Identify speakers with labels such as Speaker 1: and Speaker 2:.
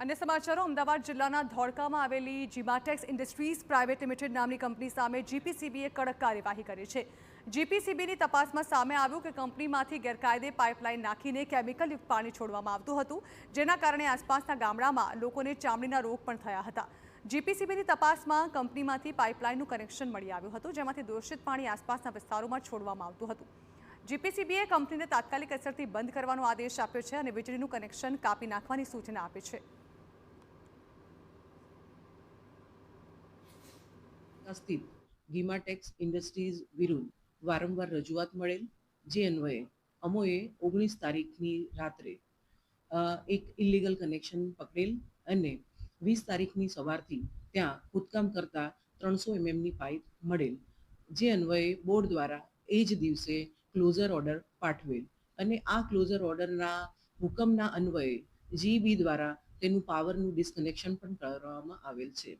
Speaker 1: अन्य समाचारों अमदावाद जिल्लाના ધોળકામાં આવેલી જીમાટેક્સ ઇન્ડસ્ટ્રીઝ પ્રાઇવેટ લિમિટેડ નામની કંપની સામે જીપીસીબીએ કડક કાર્યવાહી કરી છે। જીપીસીબીની તપાસમાં સામે આવ્યું કે કંપનીમાંથી ગેરકાયદે પાઇપલાઇન નાખીને કેમિકલયુક્ત પાણી છોડવામાં આવતું હતું, જેના કારણે આસપાસના ગામડામાં લોકોને ચામડીના રોગ પણ થયા હતા। જીપીસીબીની તપાસમાં કંપનીમાંથી પાઇપલાઇનનું કનેક્શન મળી આવ્યું હતું, જેમાંથી દૂષિત પાણી આસપાસના વિસ્તારોમાં છોડવામાં આવતું હતું। જીપીસીબીએ કંપનીને તાત્કાલિક અસરથી બંધ કરવાનો આદેશ આપ્યો છે અને વીજળીનું કનેક્શન કાપી નાખવાની સૂચના આપી છે।
Speaker 2: સ્થિત ગીમાટેક્સ ઇન્ડસ્ટ્રીઝ વિરુદ્ધ વારંવાર રજૂઆત મળેલ, જે અન્વયે અમોએ 19 તારીખની રાત્રે એક ઇલીગલ કનેક્શન પકડેલ અને 20 તારીખની સવારથી ત્યાં ખોદકામ કરતા 300 mmની પાઇપ મળેલ, જે અન્વયે બોર્ડ દ્વારા એ જ દિવસે ક્લોઝર ઓર્ડર પાઠવેલ અને આ ક્લોઝર ઓર્ડરના હુકમના અન્વયે જીબી દ્વારા તેનું પાવરનું ડિસ્કનેક્શન પણ કરવામાં આવેલ છે।